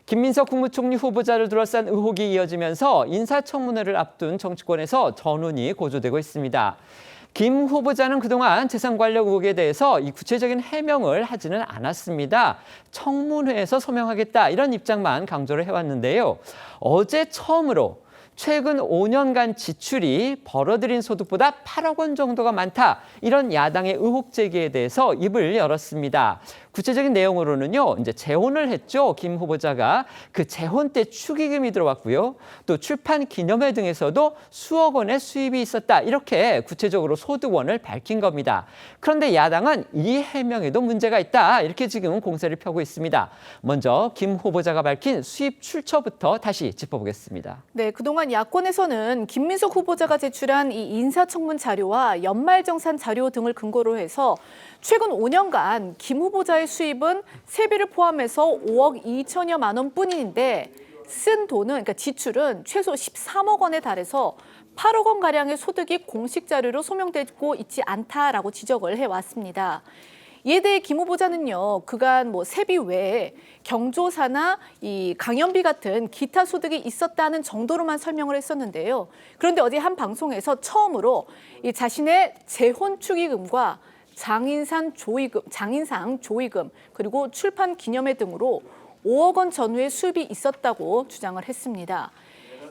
김민석 국무총리 후보자를 둘러싼 의혹이 이어지면서 인사청문회를 앞둔 정치권에서 전운이 고조되고 있습니다. 김 후보자는 그동안 재산 관련 의혹에 대해서 이 구체적인 해명을 하지는 않았습니다. 청문회에서 소명하겠다 이런 입장만 강조를 해왔는데요. 어제 처음으로 최근 5년간 지출이 벌어들인 소득보다 8억 원 정도가 많다. 이런 야당의 의혹 제기에 대해서 입을 열었습니다. 구체적인 내용으로는요, 이제 재혼을 했죠. 김 후보자가 그 재혼 때 축의금이 들어왔고요. 또 출판 기념회 등에서도 수억 원의 수입이 있었다. 이렇게 구체적으로 소득원을 밝힌 겁니다. 그런데 야당은 이 해명에도 문제가 있다. 이렇게 지금 공세를 펴고 있습니다. 먼저 김 후보자가 밝힌 수입 출처부터 다시 짚어보겠습니다. 네, 그동안 야권에서는 김민석 후보자가 제출한 이 인사청문 자료와 연말정산 자료 등을 근거로 해서 최근 5년간 김 후보자의 수입은 세비를 포함해서 5억 2천여만 원뿐인데 쓴 돈은, 그러니까 지출은 최소 13억 원에 달해서 8억 원가량의 소득이 공식 자료로 소명되고 있지 않다라고 지적을 해왔습니다. 이에 대해 김 후보자는요, 그간 세비 외에 경조사나 이 강연비 같은 기타 소득이 있었다는 정도로만 설명을 했었는데요. 그런데 어제 한 방송에서 처음으로 이 자신의 재혼 축의금과 장인상 조의금 그리고 출판 기념회 등으로 5억 원 전후의 수입이 있었다고 주장을 했습니다.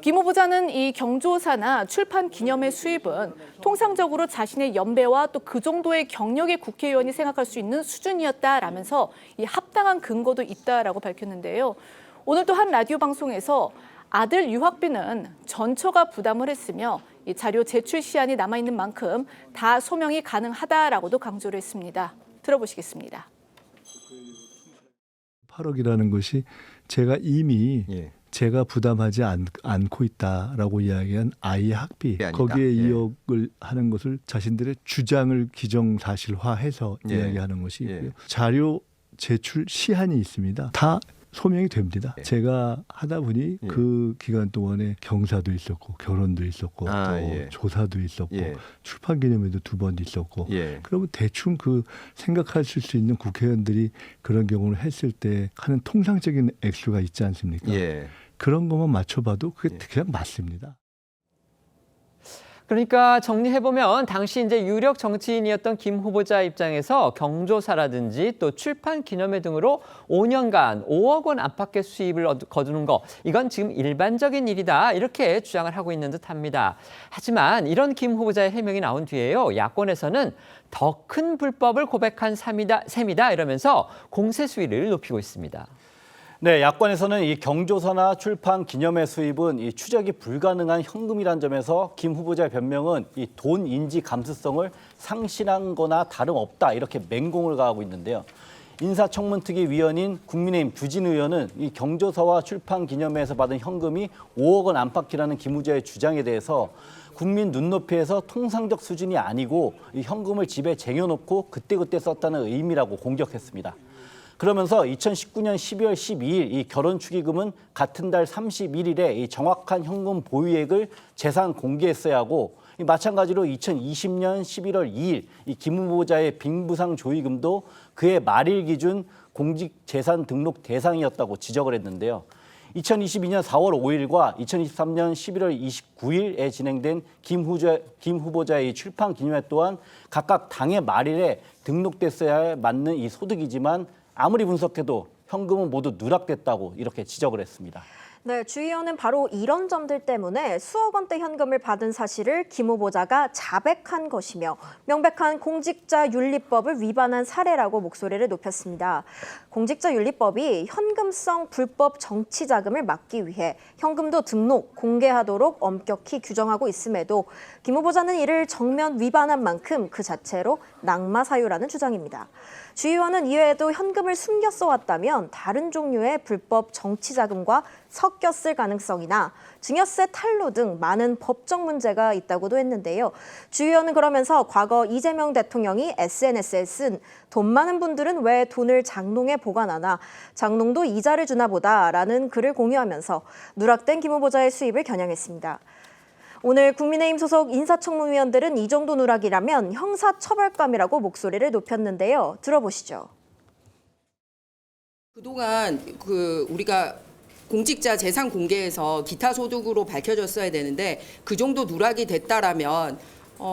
김 후보자는 이 경조사나 출판 기념회 수입은 통상적으로 자신의 연배와 또 그 정도의 경력의 국회의원이 생각할 수 있는 수준이었다라면서 이 합당한 근거도 있다라고 밝혔는데요. 오늘 또 한 라디오 방송에서 아들 유학비는 전처가 부담을 했으며 이 자료 제출 시한이 남아있는 만큼 다 소명이 가능하다라고도 강조를 했습니다. 들어보시겠습니다. 8억이라는 것이 제가 이미 제가 부담하지 않고 있다라고 이야기한 아이의 학비, 거기에 2억을 하는 것을 자신들의 주장을 기정사실화해서 이야기하는 것이 있고요. 자료 제출 시한이 있습니다. 다 소명이 됩니다. 제가 하다 보니 그 기간 동안에 경사도 있었고 결혼도 있었고 또 조사도 있었고 출판 기념회도 2번 있었고 그러면 대충 그 생각하실 수 있는 국회의원들이 그런 경우를 했을 때 하는 통상적인 액수가 있지 않습니까? 그런 것만 맞춰봐도 그게 그냥 맞습니다. 그러니까 정리해보면 당시 이제 유력 정치인이었던 김 후보자 입장에서 경조사라든지 또 출판 기념회 등으로 5년간 5억 원 안팎의 수입을 거두는 거, 이건 지금 일반적인 일이다 이렇게 주장을 하고 있는 듯합니다. 하지만 이런 김 후보자의 해명이 나온 뒤에요, 야권에서는 더 큰 불법을 고백한 셈이다 이러면서 공세 수위를 높이고 있습니다. 네, 야권에서는 이 경조사나 출판 기념회 수입은 이 추적이 불가능한 현금이란 점에서 김 후보자의 변명은 이 돈 인지 감수성을 상실한 거나 다름없다 이렇게 맹공을 가하고 있는데요. 인사청문특위위원인 국민의힘 주진 의원은 이 경조사와 출판 기념회에서 받은 현금이 5억 원 안팎이라는 김 후보자의 주장에 대해서 국민 눈높이에서 통상적 수준이 아니고 이 현금을 집에 쟁여놓고 그때그때 썼다는 의미라고 공격했습니다. 그러면서 2019년 12월 12일 이 결혼 축의금은 같은 달 31일에 이 정확한 현금 보유액을 재산 공개했어야 하고, 마찬가지로 2020년 11월 2일 이 김 후보자의 빙부상 조의금도 그해 말일 기준 공직재산 등록 대상이었다고 지적을 했는데요. 2022년 4월 5일과 2023년 11월 29일에 진행된 김 후보자의 출판 기념회 또한 각각 당해 말일에 등록됐어야 맞는 이 소득이지만 아무리 분석해도 현금은 모두 누락됐다고 이렇게 지적을 했습니다. 네, 주 의원은 바로 이런 점들 때문에 수억 원대 현금을 받은 사실을 김 후보자가 자백한 것이며 명백한 공직자윤리법을 위반한 사례라고 목소리를 높였습니다. 공직자윤리법이 현금성 불법 정치자금을 막기 위해 현금도 등록, 공개하도록 엄격히 규정하고 있음에도 김 후보자는 이를 정면 위반한 만큼 그 자체로 낙마 사유라는 주장입니다. 주 의원은 이외에도 현금을 숨겨 써왔다면 다른 종류의 불법 정치자금과 섞였을 가능성이나 증여세 탈루 등 많은 법적 문제가 있다고도 했는데요. 주 의원은 그러면서 과거 이재명 대통령이 SNS에 쓴 돈 많은 분들은 왜 돈을 장롱에 보관하나 장롱도 이자를 주나 보다라는 글을 공유하면서 누락된 김 후보자의 수입을 겨냥했습니다. 오늘 국민의힘 소속 인사청문위원들은 이 정도 누락이라면 형사처벌감이라고 목소리를 높였는데요. 들어보시죠. 그동안 우리가 공직자 재산 공개에서 기타 소득으로 밝혀졌어야 되는데 그 정도 누락이 됐다라면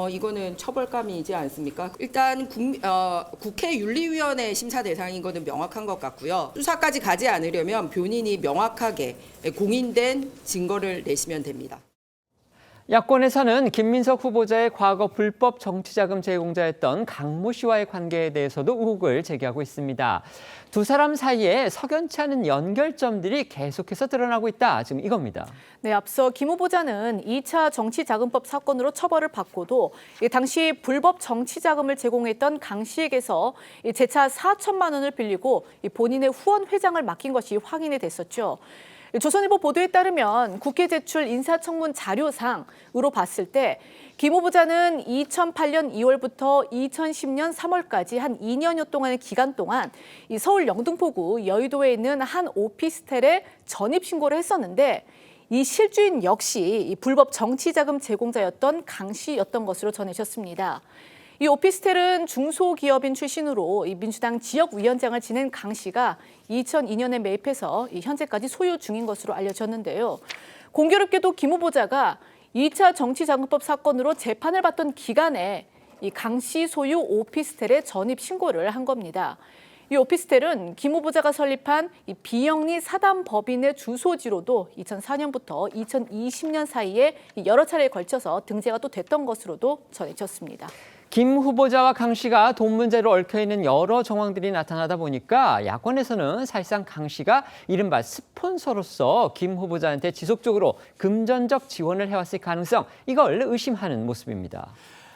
이거는 처벌감이지 않습니까? 일단 국회 윤리위원회 심사 대상인 거는 명확한 것 같고요. 수사까지 가지 않으려면 변인이 명확하게 공인된 증거를 내시면 됩니다. 야권에서는 김민석 후보자의 과거 불법 정치자금 제공자였던 강모 씨와의 관계에 대해서도 의혹을 제기하고 있습니다. 두 사람 사이에 석연치 않은 연결점들이 계속해서 드러나고 있다. 지금 이겁니다. 네, 앞서 김 후보자는 2차 정치자금법 사건으로 처벌을 받고도 당시 불법 정치자금을 제공했던 강 씨에게서 재차 4천만 원을 빌리고 본인의 후원 회장을 맡긴 것이 확인이 됐었죠. 조선일보 보도에 따르면 국회 제출 인사청문 자료상으로 봤을 때 김 후보자는 2008년 2월부터 2010년 3월까지 한 2년여 동안의 기간 동안 이 서울 영등포구 여의도에 있는 한 오피스텔에 전입 신고를 했었는데 이 실주인 역시 이 불법 정치자금 제공자였던 강 씨였던 것으로 전해졌습니다. 이 오피스텔은 중소기업인 출신으로 이 민주당 지역위원장을 지낸 강 씨가 2002년에 매입해서 현재까지 소유 중인 것으로 알려졌는데요. 공교롭게도 김 후보자가 2차 정치자금법 사건으로 재판을 받던 기간에 이 강 씨 소유 오피스텔에 전입 신고를 한 겁니다. 이 오피스텔은 김 후보자가 설립한 이 비영리 사단법인의 주소지로도 2004년부터 2020년 사이에 여러 차례에 걸쳐서 등재가 또 됐던 것으로도 전해졌습니다. 김 후보자와 강 씨가 돈 문제로 얽혀있는 여러 정황들이 나타나다 보니까 야권에서는 사실상 강 씨가 이른바 스폰서로서 김 후보자한테 지속적으로 금전적 지원을 해왔을 가능성, 이걸 의심하는 모습입니다.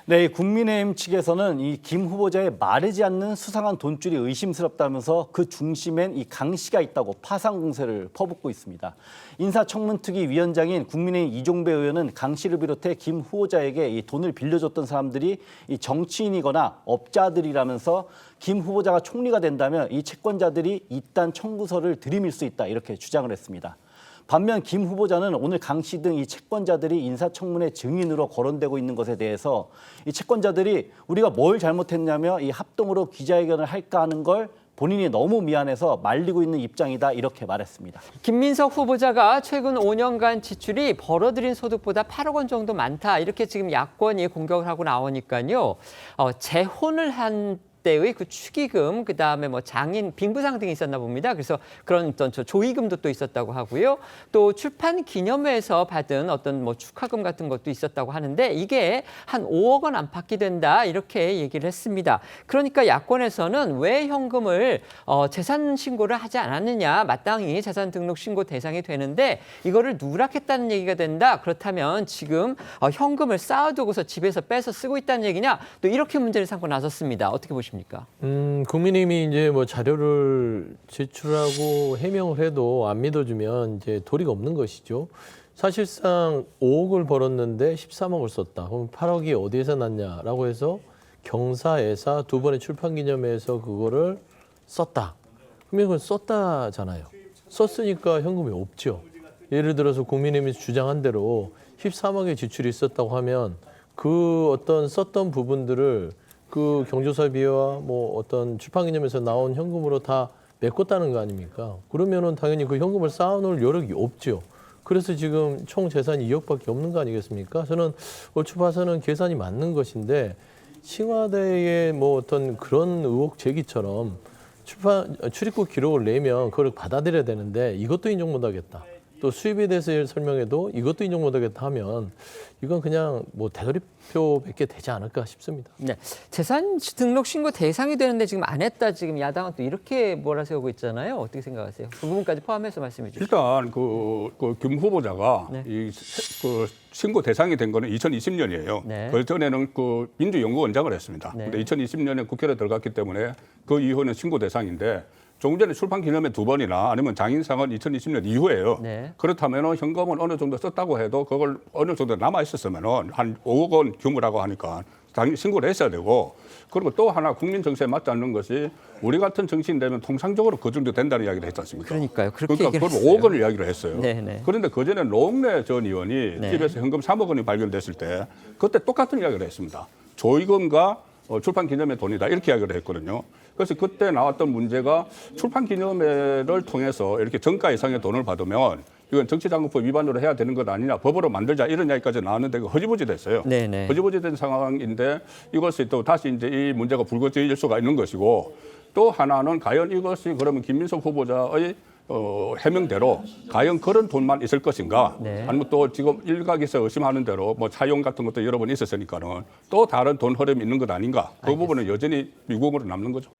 네, 국민의힘 측에서는 이 김 후보자의 마르지 않는 수상한 돈줄이 의심스럽다면서 그 중심엔 이 강 씨가 있다고 파상 공세를 퍼붓고 있습니다. 인사청문특위 위원장인 국민의힘 이종배 의원은 강 씨를 비롯해 김 후보자에게 이 돈을 빌려줬던 사람들이 이 정치인이거나 업자들이라면서 김 후보자가 총리가 된다면 이 채권자들이 이딴 청구서를 들이밀 수 있다, 이렇게 주장을 했습니다. 반면 김 후보자는 오늘 강 씨 등 이 채권자들이 인사청문회 증인으로 거론되고 있는 것에 대해서 이 채권자들이 우리가 뭘 잘못했냐며 이 합동으로 기자회견을 할까 하는 걸 본인이 너무 미안해서 말리고 있는 입장이다, 이렇게 말했습니다. 김민석 후보자가 최근 5년간 지출이 벌어들인 소득보다 8억 원 정도 많다, 이렇게 지금 야권이 공격을 하고 나오니까요. 재혼을 한 때의 그 축의금, 그다음에 뭐 장인 빙부상 등이 있었나 봅니다. 그래서 그런 어떤 조의금도 또 있었다고 하고요. 또 출판 기념회에서 받은 어떤 뭐 축하금 같은 것도 있었다고 하는데 이게 한 5억 원 안팎이 된다, 이렇게 얘기를 했습니다. 그러니까 야권에서는 왜 현금을 재산 신고를 하지 않았느냐, 마땅히 재산 등록 신고 대상이 되는데 이거를 누락했다는 얘기가 된다. 그렇다면 지금 현금을 쌓아두고서 집에서 빼서 쓰고 있다는 얘기냐, 또 이렇게 문제를 삼고 나섰습니다. 어떻게 보십니까? 국민의힘이 이제 뭐 자료를 제출하고 해명을 해도 안 믿어주면 이제 도리가 없는 것이죠. 사실상 5억을 벌었는데 13억을 썼다. 그럼 8억이 어디에서 났냐라고 해서 경사애사 두 번의 출판 기념회에서 그거를 썼다. 그러면 그건 썼다잖아요. 썼으니까 현금이 없죠. 예를 들어서 국민의힘이 주장한 대로 13억의 지출이 있었다고 하면 그 어떤 썼던 부분들을 그 경조사비와 뭐 어떤 출판기념에서 나온 현금으로 다 메꿨다는 거 아닙니까? 그러면은 당연히 그 현금을 쌓아놓을 여력이 없죠. 그래서 지금 총 재산이 2억밖에 없는 거 아니겠습니까? 저는 얼추 봐서는 계산이 맞는 것인데 청와대의 뭐 어떤 그런 의혹 제기처럼 출입국 기록을 내면 그걸 받아들여야 되는데 이것도 인정 못하겠다. 또 수입에 대해서 설명해도 이것도 인정 못하겠다 하면 이건 그냥 뭐 대가리표밖에 되지 않을까 싶습니다. 네, 재산 등록 신고 대상이 되는데 지금 안 했다, 지금 야당은 또 이렇게 몰아세우고 있잖아요. 어떻게 생각하세요? 그 부분까지 포함해서 말씀해 주시죠. 일단 김 후보자가 네. 그 신고 대상이 된 거는 2020년이에요. 네. 그 전에는 그 민주연구원장을 했습니다. 네. 근데 2020년에 국회로 들어갔기 때문에 그 이후는 신고 대상인데 조금 전에 출판 기념회 2번이나 아니면 장인상은 2020년 이후에요. 네. 그렇다면 현금은 어느 정도 썼다고 해도 그걸 어느 정도 남아 있었으면 한 5억 원 규모라고 하니까 당연히 신고를 했어야 되고, 그리고 또 하나 국민 정서에 맞지 않는 것이 우리 같은 정치인 되면 통상적으로 그 정도 된다는 이야기를 했지 않습니까? 그러니까요. 그렇게 그러니까 얘기를 그걸 했어요. 5억 원을 이야기를 했어요. 네네. 그런데 그전에 노웅래 전 의원이 네. 집에서 현금 3억 원이 발견됐을 때 그때 똑같은 이야기를 했습니다. 조의금과 출판 기념회 돈이다 이렇게 이야기를 했거든요. 그래서 그때 나왔던 문제가 출판 기념회를 통해서 이렇게 정가 이상의 돈을 받으면 이건 정치자금법 위반으로 해야 되는 것 아니냐, 법으로 만들자 이런 이야기까지 나왔는데 그 허지부지 됐어요. 네네. 허지부지 된 상황인데 이것이 또 다시 이제 이 문제가 불거질 수가 있는 것이고, 또 하나는 과연 이것이 그러면 김민석 후보자의 해명대로 과연 그런 돈만 있을 것인가? 네. 아니면 또 지금 일각에서 의심하는 대로 뭐 차용 같은 것도 여러 번 있었으니까는 또 다른 돈 흐름이 있는 것 아닌가? 그 부분은 여전히 미궁으로 남는 거죠.